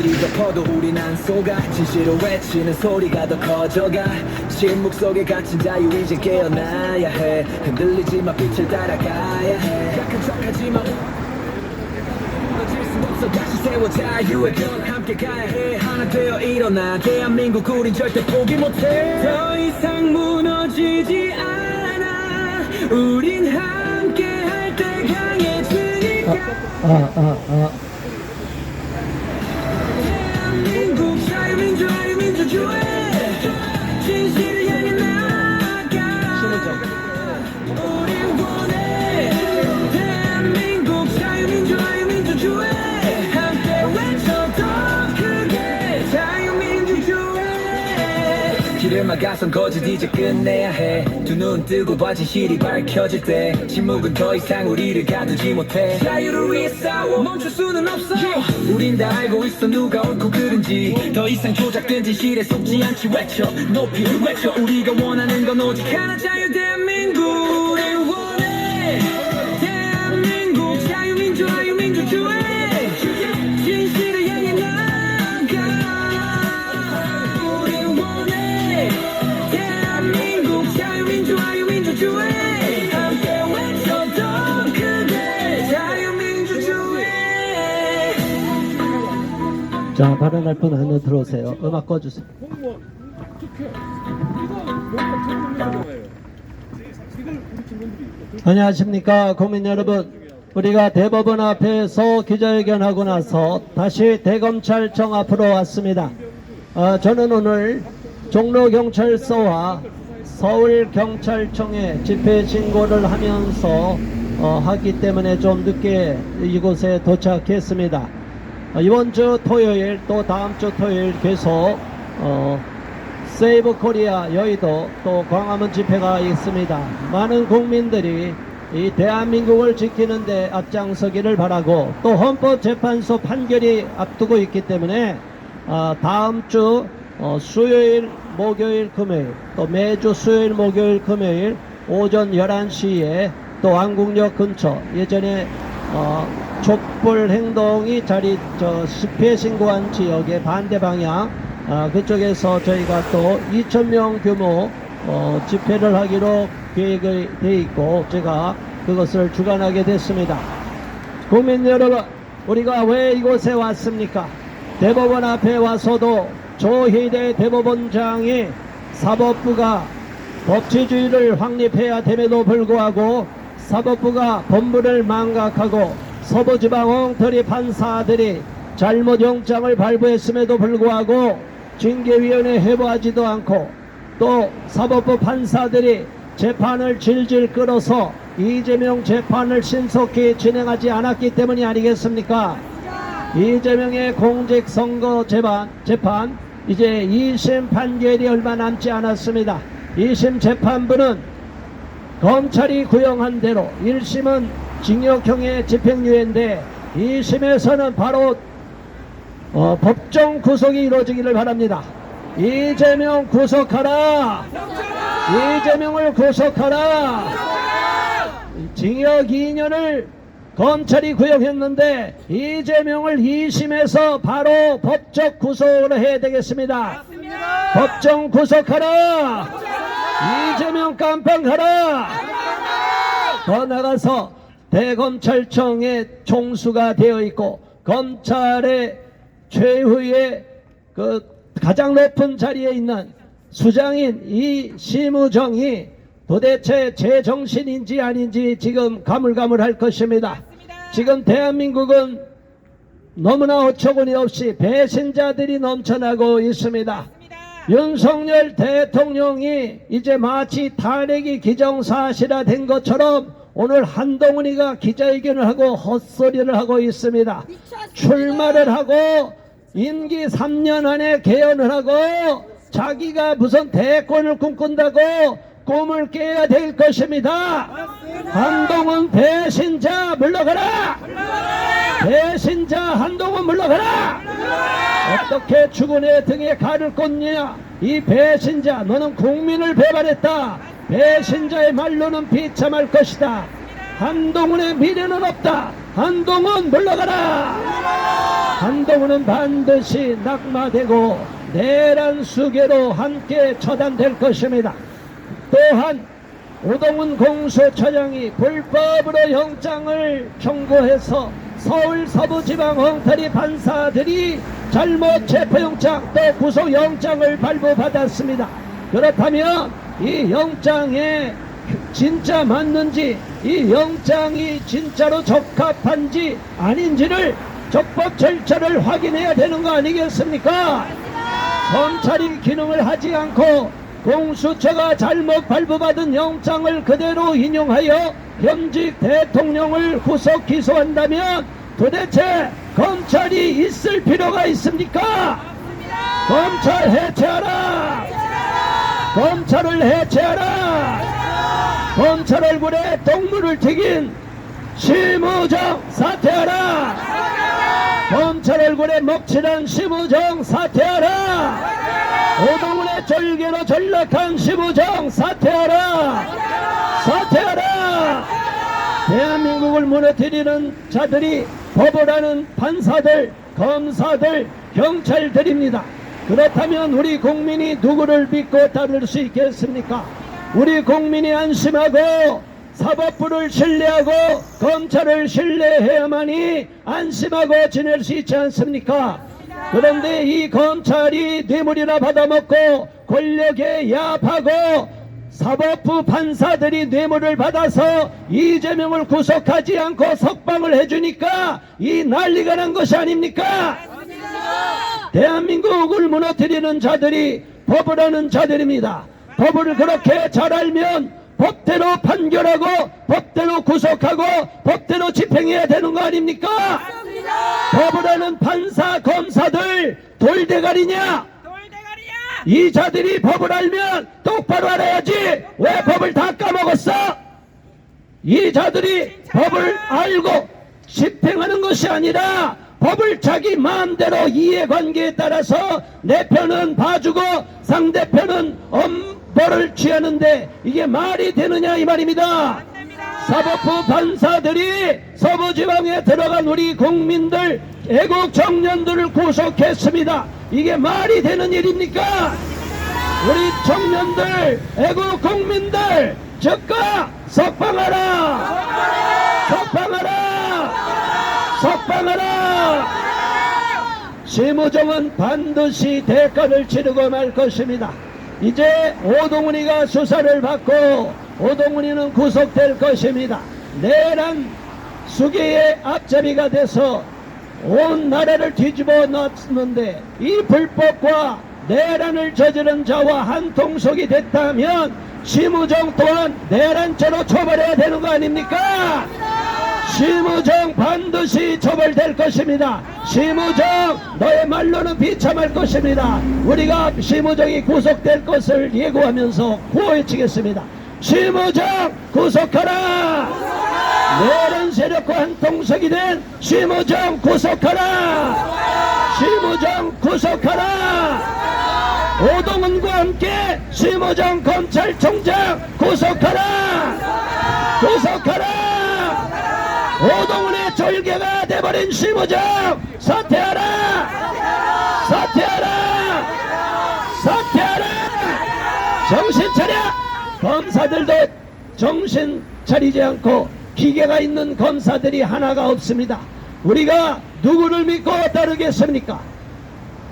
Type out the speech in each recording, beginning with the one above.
말들이 덮어도 우린 안 속아. 진실을 외치는 소리가 더 커져가. 침묵 속에 갇힌 자유 이제 깨어나야 해. 흔들리지 마, 빛을 따라가야 해. 약한 척하지 마, 무너질 수 없어. 다시 세워 자유의 길 함께 가야 해. 하나 되어 일어나. 대한민국 우린 절대 포기 못해. 더 이상 무너지지 않아. 우린 함께 할 때 강해지니까. 대한민국 자유민주주의 진실을 향해 나아가. 우린 원해 대한민국 자유민주주의 함께 외쳐 더 크게 자유민주주의. 길을 막아선 거짓 이제 끝내야 해. 두 눈 뜨고 봐 진실이 밝혀질 때. 침묵은 더 이상 우리를 가두지 못해. 자유를 위해 싸워 멈출 수는 없어. 우린 다 알고 있어 누가 옳고 그른지. 더 이상 조작된 진실에 속지 않지 외쳐 높이 외쳐. 우리가 원하는 건 오직 하나 자유 대한민국. 우린 원해 대한민국 자유민주주의 진실을 향해 나아가. 우린 원해 대한민국 자유민주주의 함께 외쳐 더 크게 자유민주주의. 자, 발언할 분 하나 들어오세요. 음악 꺼주세요. 공무원 특혜 이거 뭔가 전문가는 거예요. 이걸 우리 친구들이 안녕하십니까 국민 여러분. 우리가 대법원 앞에서 기자회견하고 나서 다시 대검찰청 앞으로 왔습니다. 저는 오늘 종로경찰서와 서울경찰청에 집회신고를 하면서 하기 때문에 좀 늦게 이곳에 도착했습니다. 이번 주 토요일 또 다음 주 토요일 계속 세이브 코리아 여의도 또 광화문 집회가 있습니다. 많은 국민들이 이 대한민국을 지키는데 앞장서기를 바라고 또 헌법재판소 판결이 앞두고 있기 때문에 다음 주 수요일 목요일 금요일 또 매주 수요일 목요일 금요일 오전 11시에 또 왕국역 근처 예전에 촛불 행동이 집회 신고한 지역의 반대 방향 그쪽에서 저희가 또 2,000명 규모 집회를 하기로 계획이 돼 있고 제가 그것을 주관하게 됐습니다. 국민 여러분, 우리가 왜 이곳에 왔습니까? 대법원 앞에 와서도 조희대 대법원장이 사법부가 법치주의를 확립해야 됨에도 불구하고 사법부가 법무를 망각하고 서부지방 엉터리 판사들이 잘못 영장을 발부했음에도 불구하고 징계위원회 회부하지도 않고 또 사법부 판사들이 재판을 질질 끌어서 이재명 재판을 신속히 진행하지 않았기 때문이 아니겠습니까? 이재명의 공직선거 재판 이제 2심 판결이 얼마 남지 않았습니다. 2심 재판부는 검찰이 구형한 대로 1심은 징역형의 집행유예인데 2심에서는 바로 법정 구속이 이루어지기를 바랍니다. 이재명 구속하라. 이재명을 구속하라. 징역 2년을 검찰이 구형했는데 이재명을 2심에서 바로 법적 구속을 해야 되겠습니다. 법정 구속하라. 이재명 깜빵하라. 더 나가서 대검찰청의 총수가 되어 있고 검찰의 최후의 그 가장 높은 자리에 있는 수장인 이 심우정이 도대체 제정신인지 아닌지 지금 가물가물할 것입니다. 지금 대한민국은 너무나 어처구니 없이 배신자들이 넘쳐나고 있습니다. 윤석열 대통령이 이제 마치 탄핵이 기정사실화된 것처럼 오늘 한동훈이가 기자회견을 하고 헛소리를 하고 있습니다. 출마를 하고 임기 3년 안에 개헌을 하고 자기가 무슨 대권을 꿈꾼다고 꿈을 깨야 될 것입니다. 한동훈 배신자 물러가라. 배신자 한동훈 물러가라. 어떻게 죽은의 등에 칼을 꽂냐. 이 배신자, 너는 국민을 배반했다. 배신자의 말로는 비참할 것이다. 한동훈의 미래는 없다. 한동훈 물러가라. 한동훈은 반드시 낙마되고 내란 수계로 함께 처단될 것입니다. 또한 오동훈 공수처장이 불법으로 영장을 청구해서 서울 서부지방 엉터리 판사들이 잘못 체포영장 또 구속영장을 발부받았습니다. 그렇다면 이 영장에 진짜 맞는지, 이 영장이 진짜로 적합한지 아닌지를 적법 절차를 확인해야 되는 거 아니겠습니까? 검찰이 기능을 하지 않고 공수처가 잘못 발부받은 영장을 그대로 인용하여 현직 대통령을 구속 기소한다면 도대체 검찰이 있을 필요가 있습니까? 검찰 해체하라! 검찰을 해체하라! 검찰 얼굴에 똥물을 튀긴 심우정 사퇴하라! 검찰 얼굴에 먹칠한 심우정 사퇴하라! 오동훈의 절개로 전락한 심우정 사퇴하라! 사퇴하라! 대한민국을 무너뜨리는 자들이 법을 하는 판사들, 검사들, 경찰들입니다. 그렇다면 우리 국민이 누구를 믿고 따를 수 있겠습니까? 우리 국민이 안심하고 사법부를 신뢰하고 검찰을 신뢰해야만이 안심하고 지낼 수 있지 않습니까? 그런데 이 검찰이 뇌물이나 받아먹고 권력에 야합하고 사법부 판사들이 뇌물을 받아서 이재명을 구속하지 않고 석방을 해주니까 이 난리가 난 것이 아닙니까? 대한민국을 무너뜨리는 자들이 법을 하는 자들입니다. 법을 그렇게 잘 알면 법대로 판결하고 법대로 구속하고 법대로 집행해야 되는 거 아닙니까? 법을 하는 판사 검사들 돌대가리냐? 이 자들이 법을 알면 똑바로 알아야지 왜 법을 다 까먹었어? 이 자들이 법을 알고 집행하는 것이 아니라 법을 자기 마음대로 이해관계에 따라서 내 편은 봐주고 상대편은 엄벌을 취하는데 이게 말이 되느냐 이 말입니다. 사법부 판사들이 서부지방에 들어간 우리 국민들 애국 청년들을 구속했습니다. 이게 말이 되는 일입니까? 우리 청년들 애국 국민들 즉각 석방하라! 석방하라! 석방하라! 심우정은 반드시 대가를 치르고 말 것입니다. 이제 오동훈이가 수사를 받고 오동훈이는 구속될 것입니다. 내란 수계의 앞잡이가 돼서 온 나라를 뒤집어 놨는데 이 불법과 내란을 저지른 자와 한통속이 됐다면 심우정 또한 내란죄로 처벌해야 되는 거 아닙니까? 심우정 반드시 처벌될 것입니다. 심우정 너의 말로는 비참할 것입니다. 우리가 심우정이 구속될 것을 예고하면서 구호해치겠습니다. 심우정 구속하라! 내란 세력과 한통속이 된 심우정 구속하라! 심우정 구속하라! 오동훈과 함께 심우정 검찰총장 구속하라! 구속하라! 오동훈의 절개가 돼버린 심우정 사퇴하라! 사퇴하라! 사퇴하라! 정신 차려! 검사들도 정신 차리지 않고 기계가 있는 검사들이 하나가 없습니다. 우리가 누구를 믿고 따르겠습니까?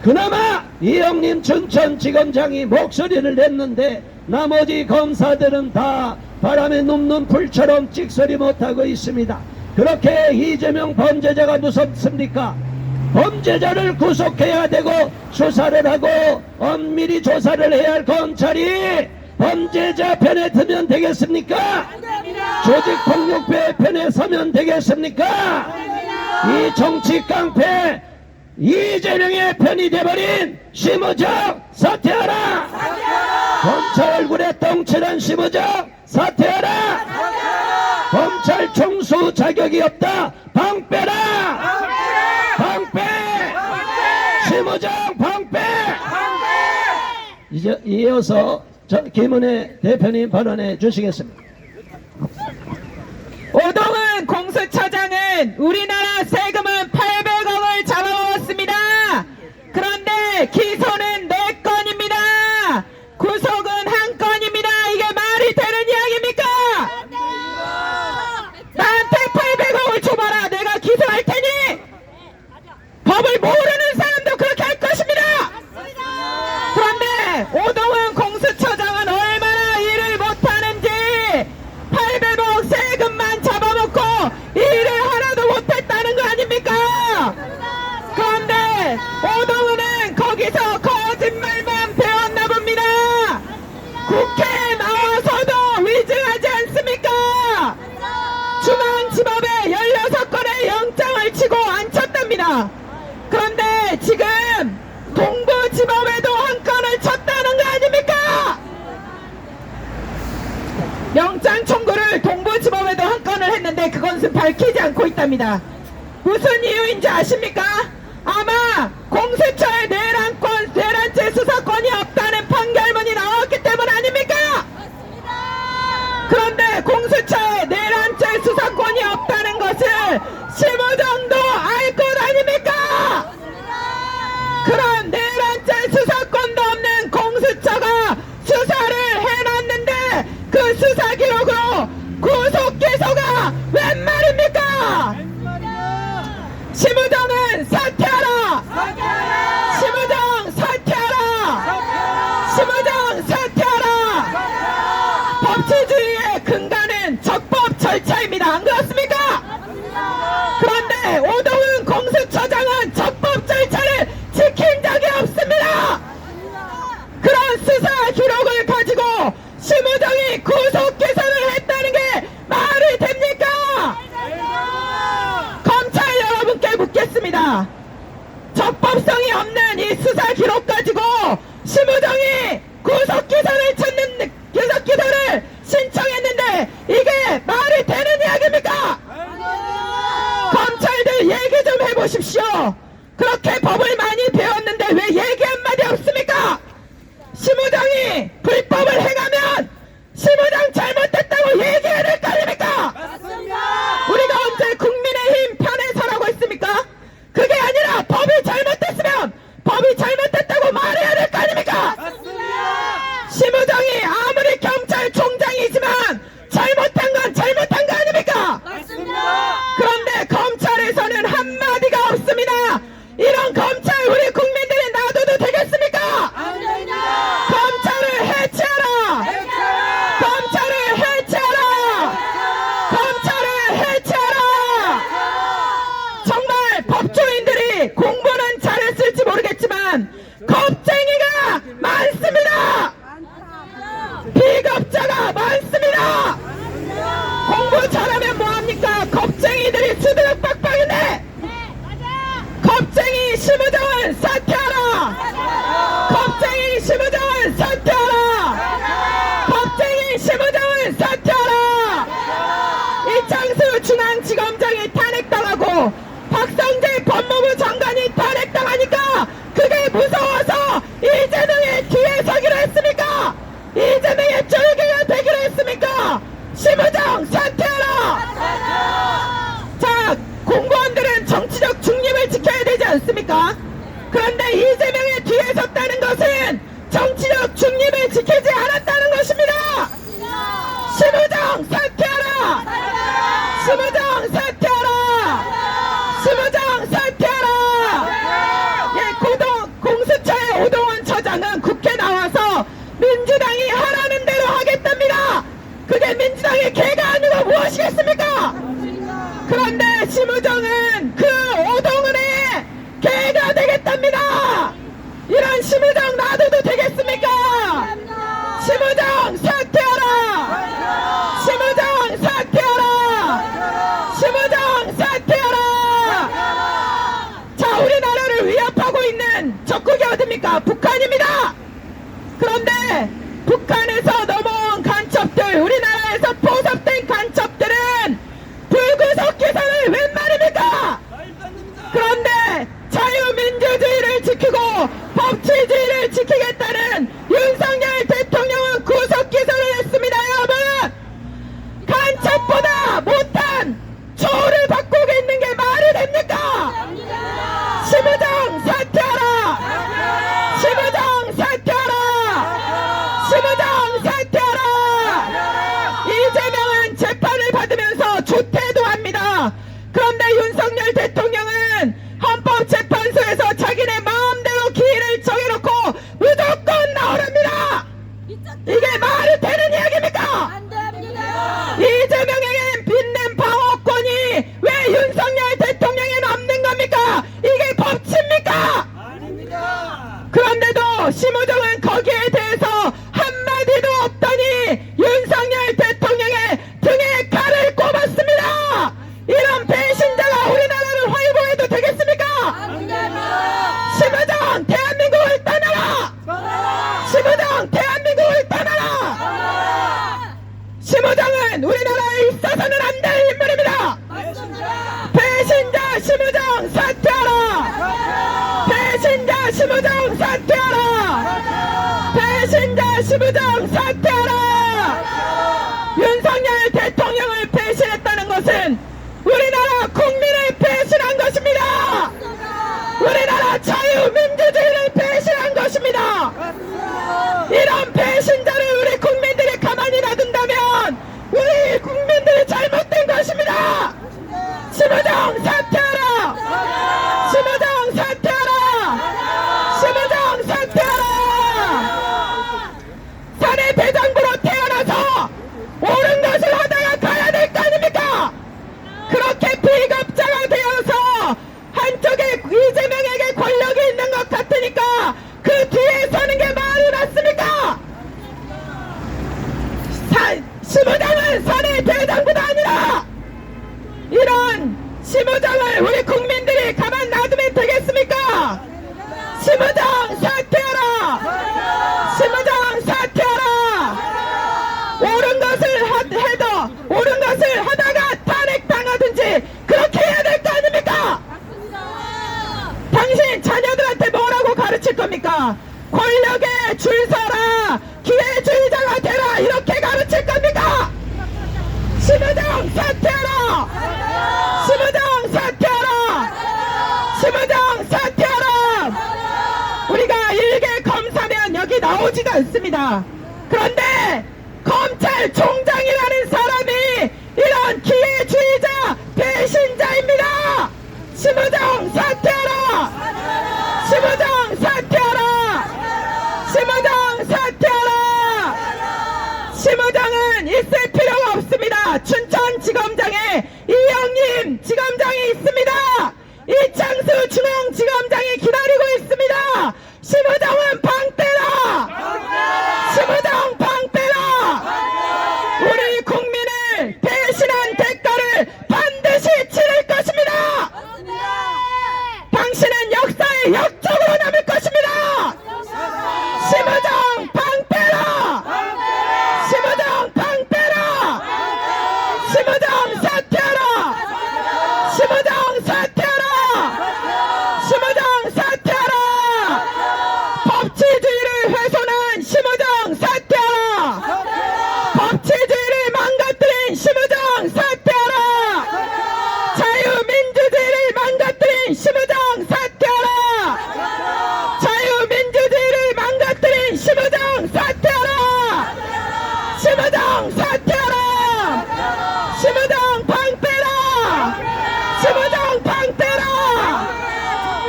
그나마 이영림 춘천지검장이 목소리를 냈는데 나머지 검사들은 다 바람에 눕는 불처럼 찍소리 못하고 있습니다. 그렇게 이재명 범죄자가 무섭습니까? 범죄자를 구속해야 되고 수사를 하고 엄밀히 조사를 해야 할 검찰이 범죄자 편에 들면 되겠습니까? 조직폭력배 편에 서면 되겠습니까? 이 정치 깡패 이재명의 편이 돼버린 심우정 사퇴하라! 검찰 얼굴에 똥칠한 심우정 사퇴하라! 검찰 총수 자격이 없다 방빼라! 방빼! 심우정 방빼! 이어서 김은혜 대표님 발언해 주시겠습니다. 오동훈 공수처장을 지금 우리나라 세금은 800억을 잡아먹었습니다. 그런데 기소는 4건입니다. 구속은 1건입니다. 이게 말이 되는 이야기입니까? 나한테 800억을 줘봐라. 내가 기소할 테니 법을 모르는 사람도 그렇게 할 것입니다. 그런데 오동훈 공수처장은 얼마나 일을 못하는지 800억 세금만 잡아먹고 일을 하나도 못했다는 거 아닙니까? 그런데 오동훈은 거기서 거짓말만 배웠나 봅니다. 국회에 나와서도 위증하지 않습니까? 중앙지법에 16건의 영장을 치고 앉혔답니다. 그런데 지금 동부지법에도 1건을 쳤다는 거 아닙니까? 영장 청구를 동부지법에도 1건을 했는데 그것은 밝히지 않고 있답니다. 무슨 이유인지 아십니까? 아마 공수처의 내란죄 수사권이 없다는 판결문이 나왔기 때문 아닙니까? 그런데 공수처의 내란죄 수사권이 없다는 것을 심우정도 알 것 아닙니까? 그런 내란죄 수사권도 없는 공수처가 수사를 해놨는데 그 수사 기록으로 구속 기소가 웬 말입니까? 심우정은 사퇴하라! 심우정 사퇴하라! 심우정 사퇴하라! 법치주의의 근간은 적법 절차입니다. 안 그렇습니까? 그런데 오동훈 공수처장은 적법 절차를 지킨 적이 없습니다. 그런 수사 기록을 가지고 심우정이 구속 기소를 했다는 게 말이 됩니까? 검찰 여러분께 묻겠습니다. 적법성이 없는 이 수사 기록 가지고 심우정이 구속 기소를 신청했는데 이게 말이 되는 이야기입니까? 검찰들 얘기 좀 해보십시오. 그렇게 법을 많이 배웠는데 왜 얘기 한마디 없습니까? 심우정이 불법을 행하면 심우정 잘못됐다고 얘기해야 될 거 아닙니까? 우리가 언제 국민의힘 편에 서라고 했습니까? 그게 아니라 법이 잘못됐으면 법이 잘못됐다고 말해야 될 거 아닙니까? 심우정이 아무리 경찰총장이지만 잘못한 건 잘못한 거 아닙니까? 그런데 검찰에서는 한마디가 없습니다. 이런 검찰 우리 국민들이 놔둬도 되겠습니까? 검찰을 해체하라! 검찰을 해체하라! 검찰을 해체하라! 정말 법조인들이 공부는 잘했을지 모르겠지만 겁쟁이가 많습니다! 비겁자가 많습니다! 공부 잘하면 뭐합니까? 겁쟁이들이 수두룩 빡빡인데 겁쟁이 심우정은 사퇴하라! 겁쟁이 심우정은 사퇴하라! 겁쟁이 심우정은 사퇴하라! 이창수 중앙지검장이 탄핵당하고 박성재 법무부 장관이 탄핵당하니까 그게 무서워서 이재명의 뒤에 서기로 했습니까? 이재명의 쫄개가 되기로 했습니까? 심우정 사퇴하라! 자, 공무원들은 정치적 중립을 지켜야 되지 않습니까? 그런데 이재명의 뒤에 섰다는 것은 정치적 중립을 지키지 않았다는 것입니다. 심우정 사퇴하라! 심우정 사퇴하라! 심우정 사퇴하라! 예, 공수처의 오동훈 처장은 국회 나와서 민주당이 하라는 대로 하겠답니다. 그게 민주당의 개가 아니고 무엇이겠습니까? 그런데 심우정은 그 오동훈의 개가 되겠답니다. 이런 심우정 놔둬도 되겠습니까? 심우정 사퇴하라! 심우정 사퇴하라! 심우정 사퇴하라! 자, 우리나라를 위협하고 있는 적국이 어딥니까? 북한입니다. 그런데 북한에서 넘어온 간첩들, 우리나라에서 포섭된 간첩들은 불구속 기소를 웬 말입니까? 그런데 자유민주주의를 지키고 법치주의를 지키겠다는 윤석열 대통령은 구속 기소를 했습니다. 여러분, 간첩보다 못한 조를 바꾸고 있는 그런데도 심우정은 거기에 대해서 한마디도 없더니 윤석열 대통령의 등에 칼을 꼽았습니다. 이런 배신자가 우리나라를 허위보해도 되겠습니까? 심우정 대한민국을 떠나라! 심우정 대한민국을 떠나라! 심우정은 우리나라에 있어서는 안 될 인물입니다. 배신자 심우정 사퇴하라! 배신자 심우정 사퇴하라! 배신자 심우정 사퇴하라! 윤석열 대통령을 배신했다는 것은 우리나라 국민을 배신한 것입니다. 우리나라 자유민주주의를 배신한 것입니다. 이런 배신자를 우리 국민들이 가만히 놔둔다면 우리 국민들이 잘못된 것입니다. 심우정 사퇴하라! 심우정 사퇴하라! 심우정 사퇴하라! 사내 대장부로 태어나서 옳은 것을 하다가 가야 될 거 아닙니까? 그렇게 비겁자가 되어서 한쪽에 이재명에게 권력이 있는 것 같으니까 그 뒤에 서는 게 말이 맞습니까? 심우정은 사내 대장부도 아니라 이런 심우정을 우리 국민들이 가만 놔두면 되겠습니까? 심우정 사퇴하라! 심우정 사퇴하라! 옳은 것을 해도 옳은 것을 하다가 탄핵당하든지 그렇게 해야 될 거 아닙니까? 당신 자녀들한테 뭐라고 가르칠 겁니까? 권력에 줄 서라! 기회주의자가 되라! 이렇게 가르칠 겁니까? 심우정 사퇴하라! 심우정 사퇴하라! 심우정 사퇴하라! 우리가 일개 검사면 여기 나오지도 않습니다. 그런데 검찰총장이라는 사람이 이런 기회주의자 배신자입니다. 심우정 사퇴하라! 심우정 사퇴하라! 심우정 사퇴하라! 심우정은 있을 필요가 없습니다. 춘천지검장에 이영림 지검장이 있습니다. 이창수 중앙지검장이 기다리고 있습니다. 심우정은 방 빼라! 심우정 방 빼라! 우리 국민을 배신한 대가를 반드시 치를 것입니다. 당신은 역사의 역적으로 남을 것입니다. 심우정 방 빼라! 심우정 방 빼라! 심우정 사퇴하라! 심우정 사퇴하라! 심우정 사퇴하라! 법치주의를 훼손한 심우정 사퇴하라! 법치주의를 망가뜨린 심우정 사퇴하라! 자유민주주의를 망가뜨린 심우정 사퇴하라! 자유민주주의를 망가뜨린 심우정 사퇴하라! 심우정 사퇴하라! 심우정 방 빼라! 심우정 방 빼라!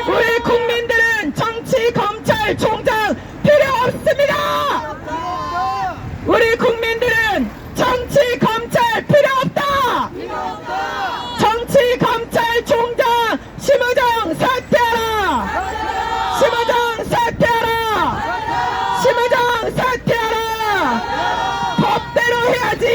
우리 국민들은 정치 검찰 총장 필요 없습니다. 우리 국민들은 정치 검찰 필요 없다. 정치 검찰 총장 심우정 사퇴하라. 심우정 사퇴하라. 심우정 사퇴하라. 법대로 해야지.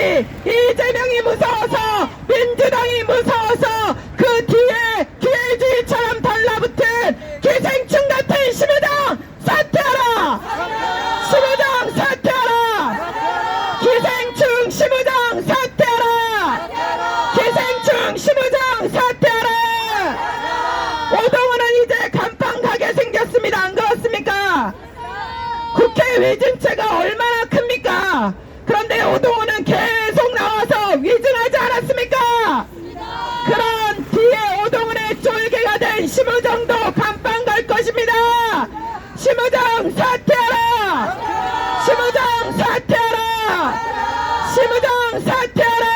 이재명이 무서워서 민주당이 무서워서 그 뒤에 기회주의처럼 달라붙은 기생충 같은 심우정 사퇴하라. 심우정 사퇴하라. 기생충 심우정 사퇴하라. 기생충 심우정 사퇴하라. 오동훈은 이제 감방 가게 생겼습니다. 안 그렇습니까? 국회 위증죄가 얼마나 큽니까? 그런데 오동훈은 계속 나와서 위증하지 않았습니까? 그런 뒤에 오동훈의 쫄개가 된 심우정도 감방 갈 것입니다. 심우정 사퇴하라! 심우정 사퇴하라! 심우정 사퇴하라!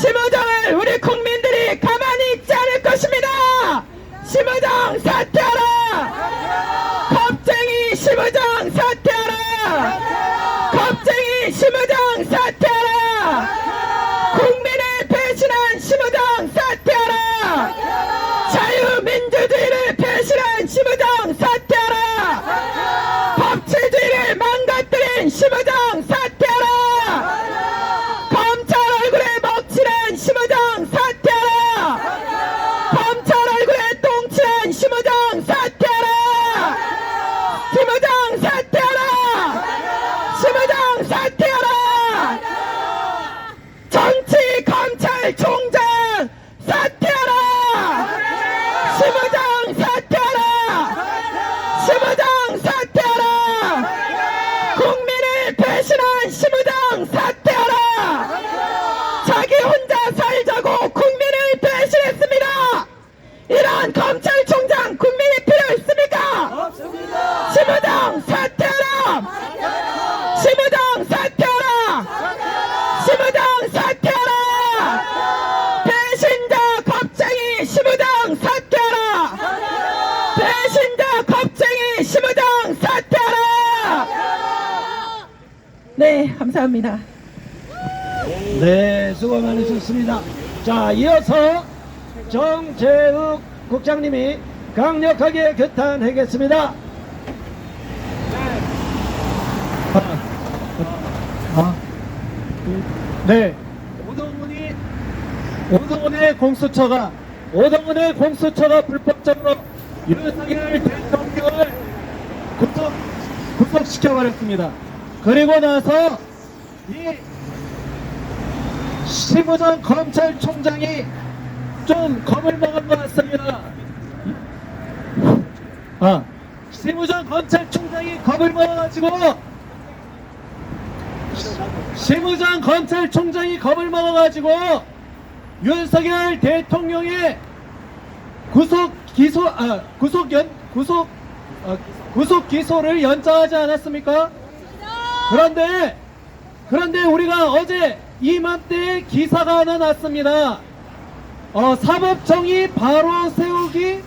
심우정을 우리 국민들이 가만히 있지 않을 것입니다. 심우정 사퇴하라! 겁쟁이 심우정 사퇴하라! 겁쟁이 심우정 사퇴하라! 국민을 배신한 심우정 사퇴하라! 자유민주주의를 배신한 심우정 사퇴하라! 심우정 사퇴하라! 국민을 배신한 심우정 사퇴하라! 자기 혼자 살자고 국민을 배신했습니다! 이런 검찰총장 국민이 필요 있습니까? 없습니다. 심우정 사퇴하라! 심우정 사퇴하라! 심우정 사퇴하라! 배신자 겁쟁이 심우정 사퇴하라! 배신자 겁쟁이 심우정 사퇴하라! 네, 감사합니다. 네, 수고 많으셨습니다. 자, 이어서 정재욱 국장님이 강력하게 규탄하겠습니다. 네. 오동훈의 공수처가 불법적으로 윤석열 대통령을 구속시켜버렸습니다. 그리고 나서 이 심우정 검찰총장이 좀 겁을 먹은 것 같습니다. 심우정 검찰총장이 겁을 먹어가지고 윤석열 대통령의 구속 기소를 연장하지 않았습니까? 그런데 우리가 어제 이맘때에 기사가 하나 났습니다. 사법정의 바로 세우기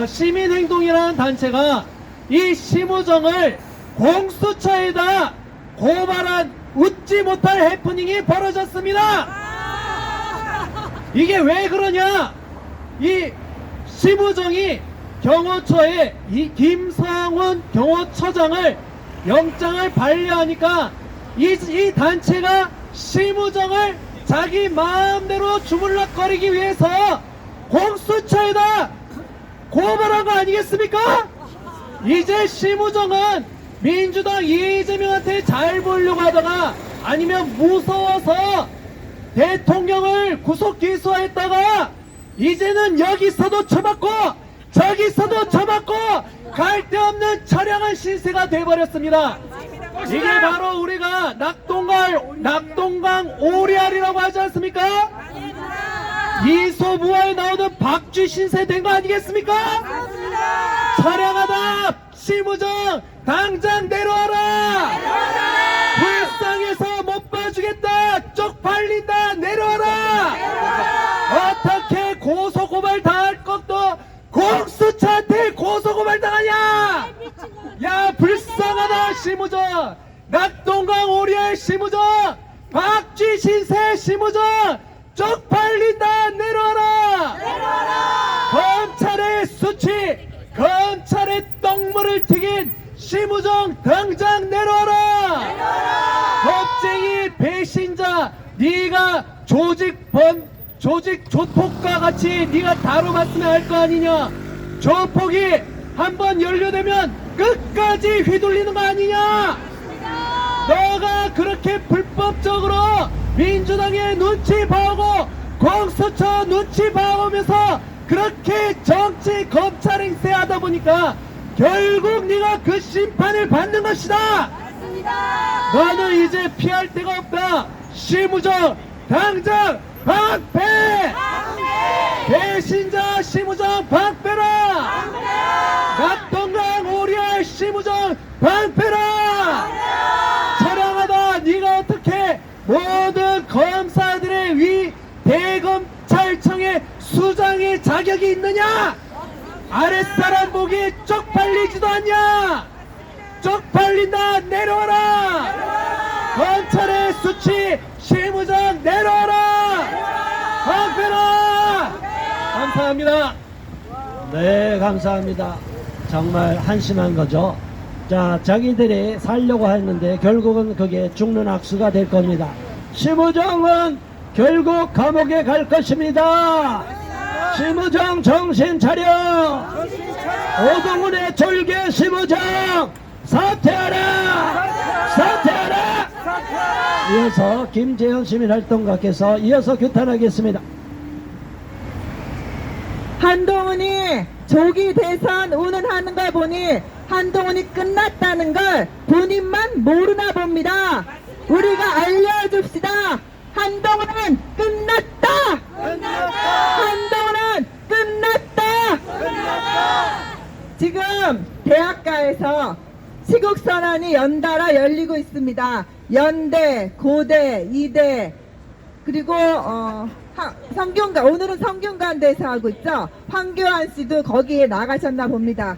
시민행동이라는 단체가 이 심우정을 공수처에다 고발한 웃지 못할 해프닝이 벌어졌습니다. 이게 왜 그러냐? 이 심우정이 경호처에 이 김상훈 경호처장을 영장을 반려하니까 이 단체가 심우정을 자기 마음대로 주물럭거리기 위해서 공수처에다 고발한 거 아니겠습니까? 이제 심우정은 민주당 이재명한테 잘 보이려고 하다가 아니면 무서워서 대통령을 구속 기소했다가 이제는 여기서도 쳐맞고 저기서도 쳐맞고 갈 데 없는 처량한 신세가 돼버렸습니다. 이게 바로 우리가 낙동강 오리알이라고 하지 않습니까? 이소부화에 나오는 박쥐 신세 된 거 아니겠습니까? 처량하다 심우정 당장 내려와라! 불쌍해서 못 봐주겠다! 쪽팔린다! 내려와라! 어떻게 고소고발 당할 것도 공수처한테 고소고발 당하냐! 야 불쌍하다 심우정! 낙동강 오리알 심우정! 박쥐 신세 심우정! 쪽팔린다! 내려와라! 검찰의 수치! 검찰의 똥물을 튀긴 심우정 당장 내려와라! 겁쟁이 배신자 네가 조직 조폭과 같이 네가 다뤄봤으면 할 거 아니냐? 조폭이 한번 연루되면 끝까지 휘둘리는 거 아니냐? 너가 그렇게 불법적으로 민주당의 눈치 봐오고 공수처 눈치 봐오면서 그렇게 정치 검찰 행세하다 보니까 결국 네가 그 심판을 받는 것이다. 너는 이제 피할 데가 없다. 심우정 당장 박배! 배신자 심우정 박배라! 낙동강 오리알 심우정 박배라! 처량하다. 네가 어떻게 모든 검사들의 위 대검찰청의 수장의 자격이 있느냐? 아랫사람 보기 쪽팔리지도 않냐? 쪽팔린다. 내려와라! 검찰의 수치 심우정 내려와라! 박배라! 감사합니다. 네, 감사합니다. 정말 한심한 거죠. 자, 자기들이 살려고 했는데 결국은 그게 죽는 악수가 될 겁니다. 심우정은 결국 감옥에 갈 것입니다. 심우정 정신 차려! 오동훈의 졸개 심우정 사퇴하라! 사퇴하라! 이어서 김재현 시민활동가께서 이어서 규탄하겠습니다. 한동훈이 조기 대선 운운하는 걸 보니 한동훈이 끝났다는 걸 본인만 모르나 봅니다. 우리가 알려줍시다. 한동훈은 끝났다. 한동훈은 끝났다. 지금 대학가에서 시국선언이 연달아 열리고 있습니다. 연대, 고대, 이대, 그리고 성균관, 오늘은 성균관대에서 하고 있죠. 황교안 씨도 거기에 나가셨나 봅니다.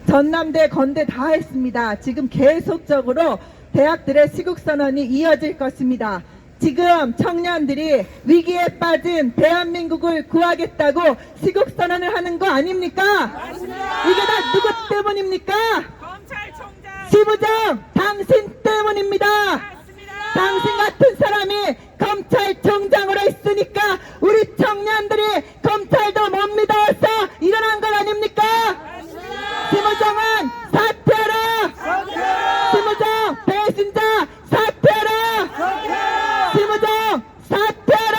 전남대, 건대 다 했습니다. 지금 계속적으로 대학들의 시국선언이 이어질 것입니다. 지금 청년들이 위기에 빠진 대한민국을 구하겠다고 시국선언을 하는 거 아닙니까? 이게 다 누구 때문입니까? 검찰총장 시부장 당신 때문입니다. 당신 같은 사람이 검찰총장으로 있으니까 우리 청년들이 검찰도 못 믿어서 일어난 것 아닙니까? 시부장은 사퇴하라. 시부장 배신자 사퇴하라. 시부장 사퇴하라.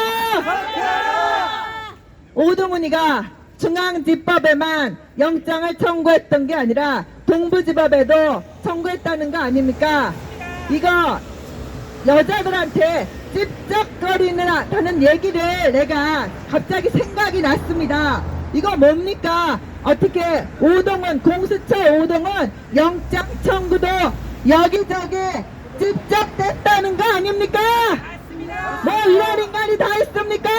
오동훈이가 중앙지법에만 영장을 청구했던 게 아니라 동부지법에도 청구했다는 거 아닙니까? 이거 여자들한테 찝쩍거리는 얘기를 내가 갑자기 생각이 났습니다. 이거 뭡니까? 어떻게 오동훈, 공수처 오동훈 영장 청구도 여기저기 찝쩍댔다는 거 아닙니까? 뭐 이런 인간이 다 있습니까?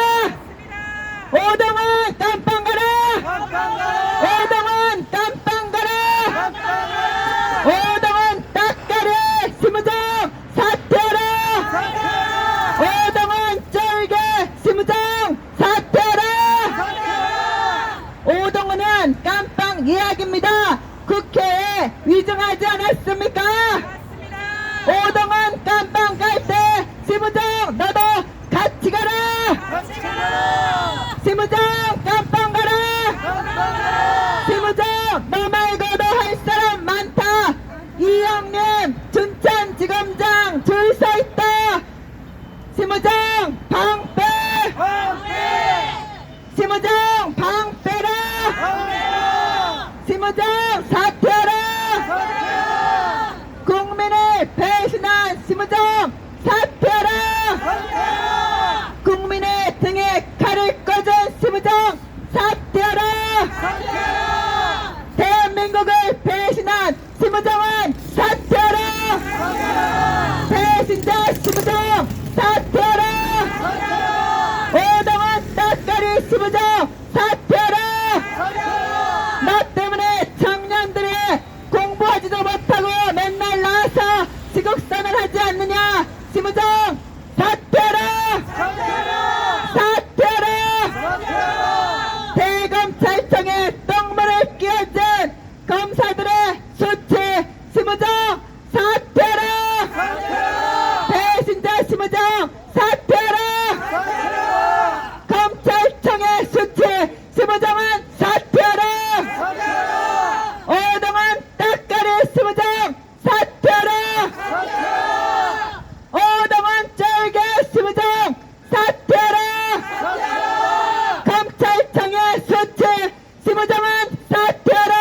오동훈 깜빵 가라! 오동훈 깜빵 가라! 오동훈 딱가리 시무장 사퇴하라! 오동훈 쩔게 시무장 사퇴하라! 오동훈은 깜빵 예약입니다. 국회에 위증하지 않았습니까? 오동훈 깜빵 갈 때 시무장 너도 같이 가라! 시무장 깜빵 가라! 시무장 너 말고도 할 사람 많다. 이영님 춘천지검장 줄 서 있다. 시무장 방패! 시무장 방패라! 시무장 사퇴하라! 국민을 배신한 시무장 사퇴하라! 국민의 등에 칼을 꽂은 시무장 사퇴하라! 대한민국을 배신한 시무장은 사퇴하라! 배신자 시무장 사퇴하라! 오동훈 딱가리 시무장 사퇴하라! 너 때문에 청년들이 공부하지도 못하고 맨날 나와서 지국선을 하지 않느냐? 시무장 사퇴하라! 사퇴하라! 대검찰청에 똥물을 끼얹은 검사들의 수치 시무장 사퇴하라! 배신자 시무장 사퇴하라! 검찰청의 수치 시무장은 사퇴하라! 오동훈 딱가리 시무장 사퇴하라! 오동훈 쩔게 시무장 사퇴하라! 검찰청의 수치 시무장은 사퇴하라!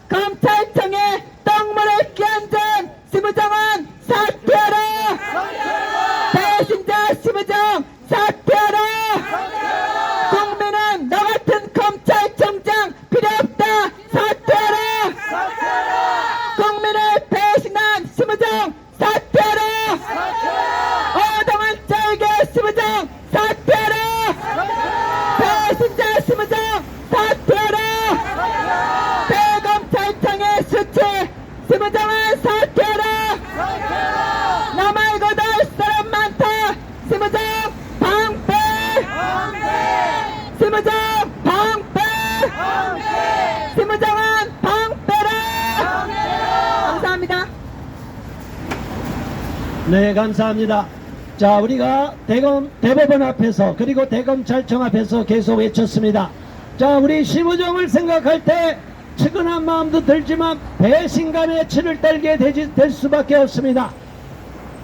검찰청에 똥물을 끼얹은 시무장은 사퇴하라! 배신자 시무장 사퇴하라! 국민은 너 같은 검찰총장 필요 없다! 사퇴하라! 국민을 배신한 시무장 사퇴하라! 오동훈 쩔게 시무장 사퇴하라! 배신자 시무장 사퇴하라! 대검찰청의 수치 시무장은 사퇴하라! 나 말고도 할 사람 많다! 시무장 방패! 시무장 방패! 시무장은 방패라! 감사합니다. 네, 감사합니다. 자, 우리가 대법원 앞에서 그리고 대검찰청 앞에서 계속 외쳤습니다. 자, 우리 시무정을 생각할 때 측은한 마음도 들지만 배신감에 치를 떨게 될 수밖에 없습니다.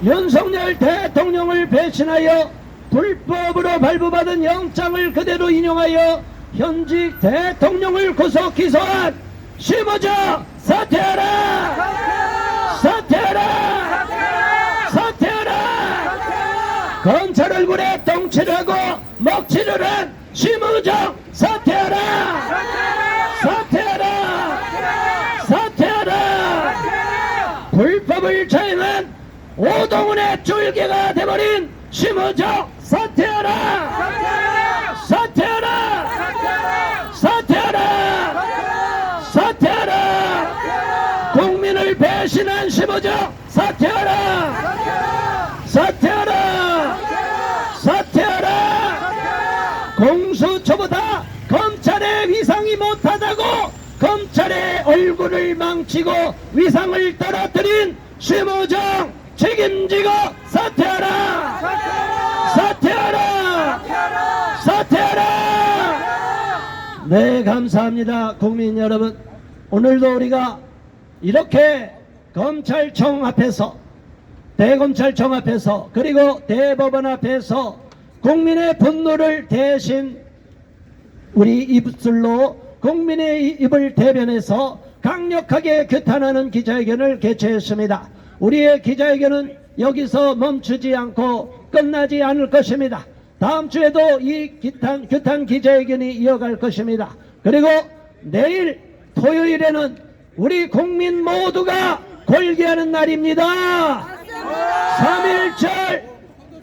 윤석열 대통령을 배신하여 불법으로 발부받은 영장을 그대로 인용하여 현직 대통령을 구속 기소한 심우정 사퇴하라! 사퇴하라! 사퇴하라! 검찰 얼굴에 똥칠하고 먹칠을 한 심우정 사퇴하라! 사퇴하라! 사퇴하라! 불법을 자행한 오동훈의 줄기가 돼버린 심우정 사퇴하라! 사퇴하라! 사퇴하라! 사퇴하라! 국민을 배신한 심우정 사퇴하라! 사퇴하라! 사퇴하라! 공수처보다 검찰의 위상이 못하다고 검찰의 얼굴을 망치고 위상을 떨어뜨린 심우정 책임지고 사퇴하라! 사퇴하라! 사퇴하라! 네, 감사합니다. 국민 여러분, 오늘도 우리가 이렇게 검찰청 앞에서, 대검찰청 앞에서, 그리고 대법원 앞에서 국민의 분노를 대신 우리 입술로 국민의 입을 대변해서 강력하게 규탄하는 기자회견을 개최했습니다. 우리의 기자회견은 여기서 멈추지 않고 끝나지 않을 것입니다. 다음 주에도 이 규탄 기자회견이 이어갈 것입니다. 그리고 내일 토요일에는 우리 국민 모두가 골기하는 날입니다. 3.1절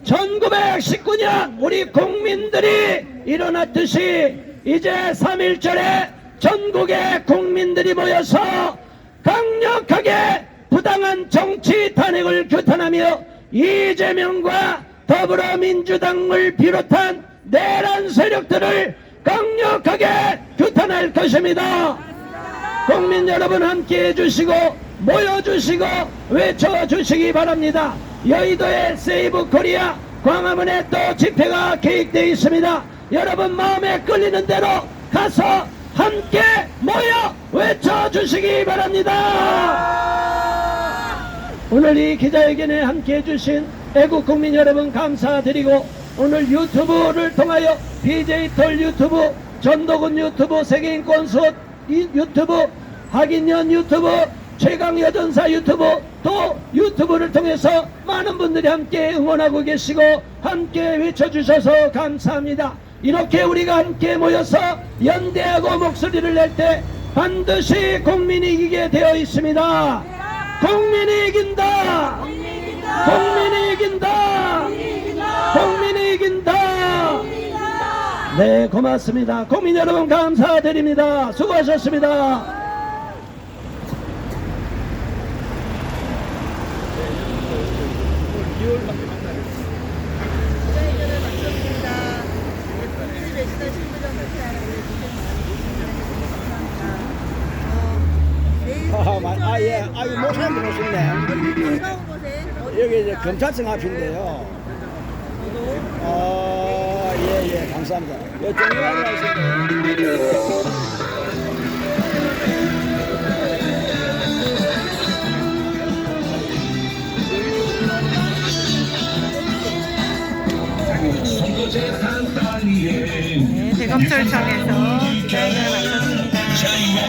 1919년 우리 국민들이 일어났듯이 이제 3.1절에 전국의 국민들이 모여서 강력하게 부당한 정치 탄핵을 규탄하며 이재명과 더불어민주당을 비롯한 내란 세력들을 강력하게 규탄할 것입니다. 국민 여러분 함께해 주시고 모여주시고 외쳐주시기 바랍니다. 여의도의 세이브 코리아 광화문에 또 집회가 계획되어 있습니다. 여러분 마음에 끌리는 대로 가서 함께 모여 외쳐주시기 바랍니다. 오늘 이 기자회견에 함께해 주신 애국 국민 여러분 감사드리고, 오늘 유튜브를 통하여 BJ톨 유튜브, 전도군 유튜브, 세계인권 수업 유튜브, 박인년 유튜브, 최강여전사 유튜브, 또 유튜브를 통해서 많은 분들이 함께 응원하고 계시고 함께 외쳐주셔서 감사합니다. 이렇게 우리가 함께 모여서 연대하고 목소리를 낼 때 반드시 국민이 이기게 되어 있습니다. 국민이 이긴다. 국민이 이긴다. 국민이 이긴다. 네, 고맙습니다. 국민 여러분 감사드립니다. 수고하셨습니다. 예. 아유, 모사님 오셨네. 여기 이제 검찰청 앞인데요. 예, 감사합니다. 예, 정리하고 네, 대검찰청에서 기자회견을 마쳤습니다.